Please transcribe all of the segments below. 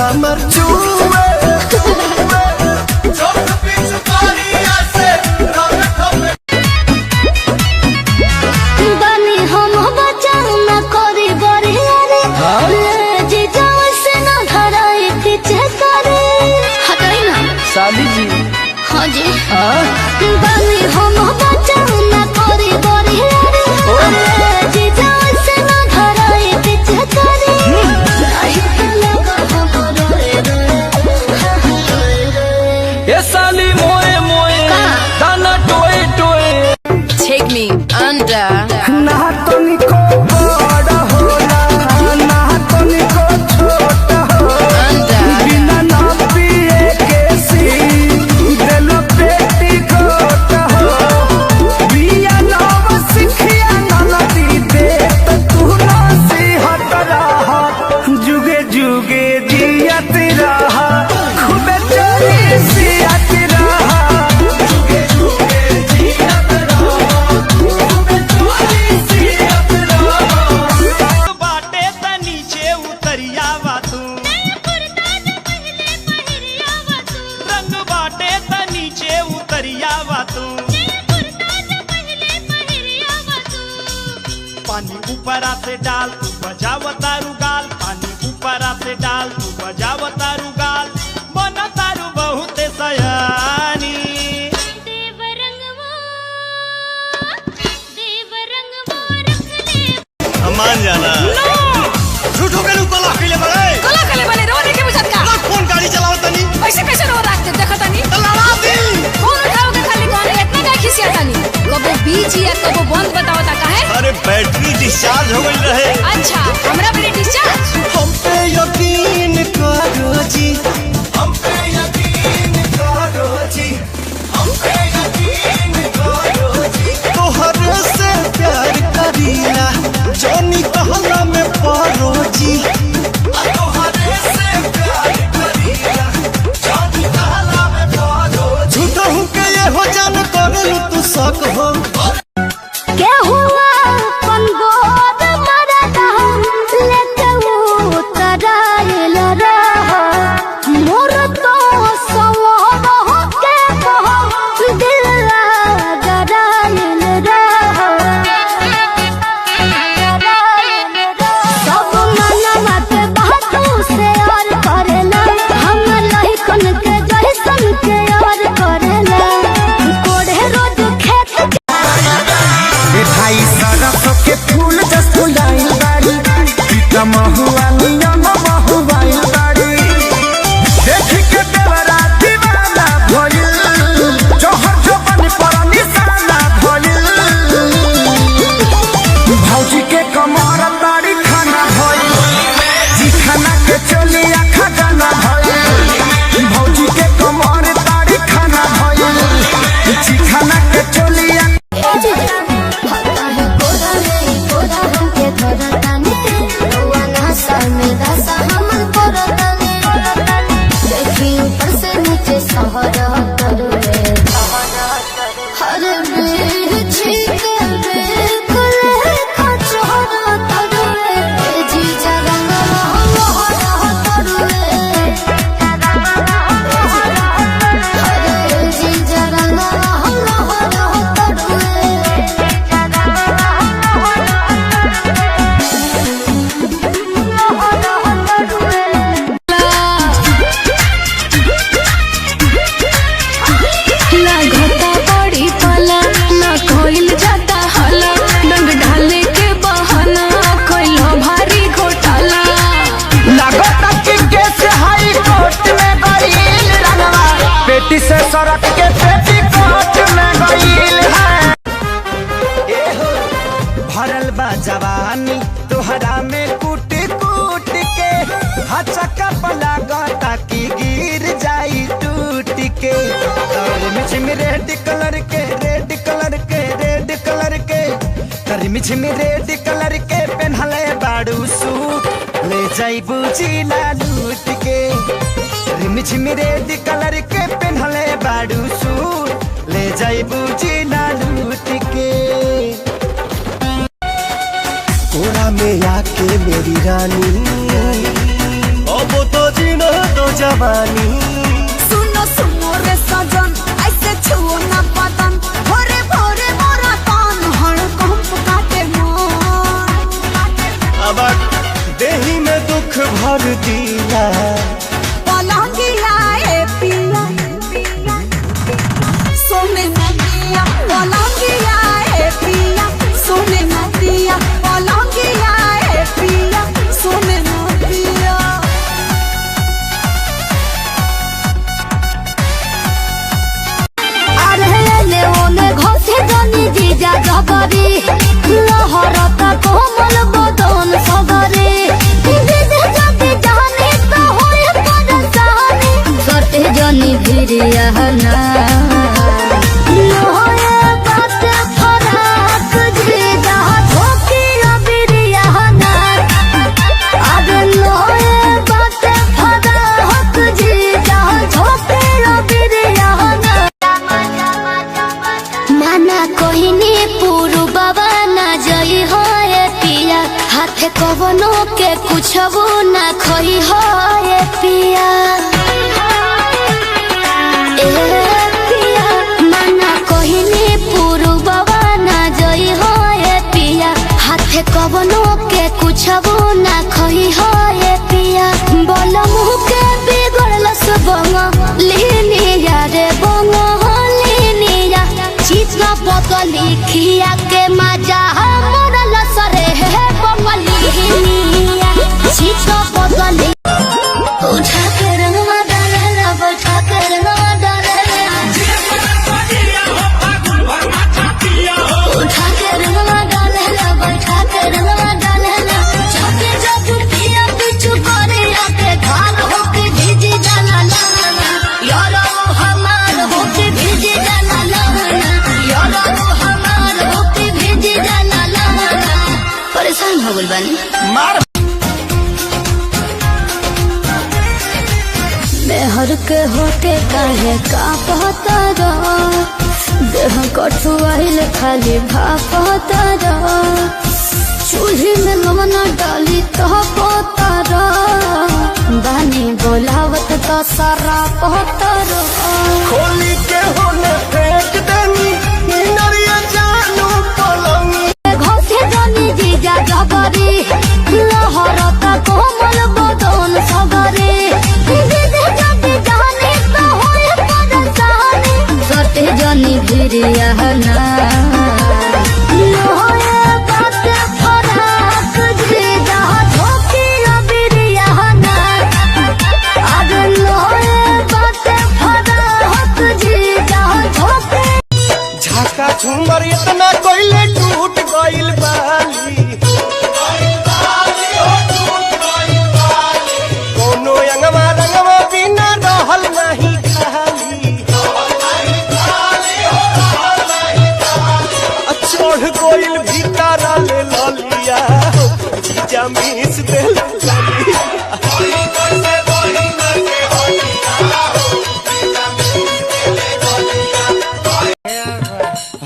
हमर चूमे बनी हम बचाऊ न करी बड़ी अरे जी जाओ से न धराई पीछे करे हटाई ना साली जी। हाँ जी हाँ बनी हम बचाऊ न करी बड़ी अरे जी जाओ से न धराई पीछे करे नहीं तो लगा हम रोए ये साली मोए मोए दाना टोए टोए। Take me under. ना तनिको बड़ा होला ना तनिको छोटा होला बिना ना पिए के सी दिल पेटी खोटा हो बिया नाम सिखिया नदी दे तो तू ना सी हट रहा जुगे जुगे जियत रहा खूबे चोरी सी हट रहा जुगे जुगे जियत रहा खूबे चोरी सी हट रहा बाटे त नीचे उतरिया तू रंग बाटे त नीचे उतरिया तू पानी ऊपरा से डाल तू बजाव तारू गाल पानी ऊपरा से डाल तू बजाव तारू गाल मन तारू बहुत सयानी मान जाना झूठो के कला कइले बड़े कला कले बने रो देखे बुझत का कौन गाड़ी चलाओ तनी ऐसे कैसे रो राखते देखत तनी लड़ा दी फोन उठाओ के खाली गाने इतना का खिसिया तनी कबो बीच या कबो बंद बतावता काहे। अरे बैटरी डिस्चार्ज हो गई रहे। अच्छा हमरा बड़ी डिस्चार्ज हम पे यकीन करो जी हम पे यकीन करो जी हम पे यकीन करो जी तोहर से प्यार करीला जानी कहला में पारो जी तोहर से प्यार करीला जानी कहला में पारो झूठा हूँ के ये हो जान करलू तू शक हो क्या हुआ कौन गोद मरदा लेके वो तराइल रहा मोर तो सवार के कहो दिल गराइल रहा सब मनवा के बातों से और करेला हम लहिकन के जैसन के और करेला कोड़े रोज खेत भाई सरसों के फूल जस फुलाइल बाड़ी पीता महुआ नियम महुआइल बाड़ी देख के देवरा दीवाना भइल जोहर जोबन पर निशाना भइल भौजी के कमर ताड़ी खाना भइल जी खाना के चलिया खजाना भइल भौजी के कमर ताड़ी खाना भइल जी खाना के चलिया पेटी से सड़क के पेटी कोट में गईल है भरल बा जवानी तोहरा में कूट कूट के हचका पला गता की गिर जाई टूट के और मिछम रेड कलर के रेड कलर के रेड कलर के कर मिछम रेड कलर के पहनले बाड़ू सूट ले जाइबू जिला लूट के रिमझिम रेड कलर के पहनले बाड़ू सूट ले जाइबू जिला लूट के कोरा में आके मेरी रानी अब तो जीना जवानी। सुनो सुनो रे सजन ऐसे छुओ ना बदन भोरे भोरे मोरा कान हड़कंप काटे मन। अब देही में दुख भर दिया पलंगिया ए पिया सोने न दिया पलंगिया ए पिया सोने न दिया पलंगिया ए पिया सोने न दिया। अरे ओने घोसे जनी जीजा जबरी लहरता कोमल बदन सगरे जीजा जदी जाने तो होए परेशानी सटे जनी भिरिया ना लोए बात फराक जीजा धोकी अबिरिया ना अरे लोए बात फराक जीजा धोकी अबिरिया ना माना कोहिनी पुरु बाबा ना जई हो ए पिया हाथे कवनो के कुछबो ना खई हो ए पिया। ए पिया माना कोहिनी पुरु बाबा ना जई हो ए पिया हाथे कवनो के कुछबो ना खई हो ए पिया। बोल मुह के बिगड़ल सबंग लीनिया रे बंग लीनिया चित्रा पतली खिया के मजा मोरल सरे है बंगलिया चित्रा पतली उठा के रंगवा डालेला बैठा के रंगवा डालेला उठा के रंगवा डालेला बैठा के रंगवा डालेला जाके जादू पिया पिछु करे आके घाल होके भीजी जाला लाना यारो हमार होके भीजी जाला लाना यारो हमार होके भीजी जाला लाना। परेशान हो गइल बानी मार मेहर के होके काहे का पता रो देह कठुआइल खाली भापता रो चूल्ही में लवना डाली तो पोता रो बानी बोलावत तो सारा पोता रो खोली के होने फेंक देनी नरिया जानू पलंगी। घोसे जनी जीजा जबरी लहरता कोमल बदन सगरे जीजा जदी जाने तो होए परेशानी सटे जनी भिरिया ना लोए बात फराक जीजा धोकी अबिरिया ना अरे लोए बात फराक जीजा धोकी झाका झूमर इतना कोइले टूट गइल बाली कोनो अंगवा रंगवा बिना रहल नहीं खाली चढ़ कोइल भीतर ले ललिया जीजा मीस दे ललिया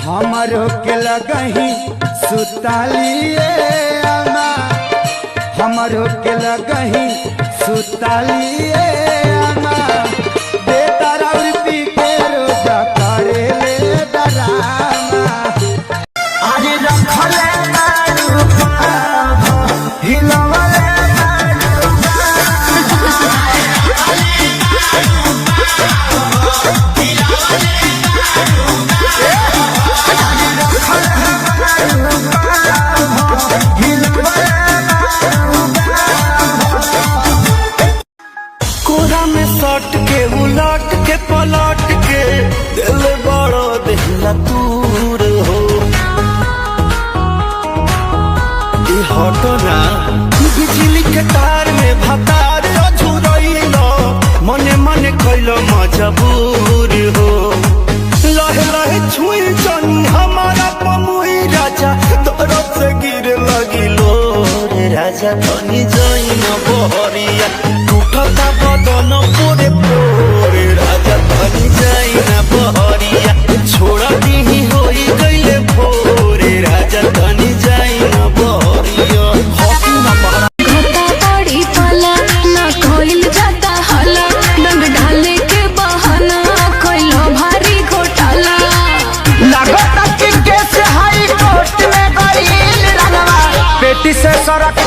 हमरो के लगही सुतालिए अमा हमरो के लगही सुतालिए अमा बेतारा उर्पी के रोजा करे ले डरामा। अरे रखले मारू हिलवले कोरा में सट के उलट के पलट के दिल बड़ा दिल तू सरक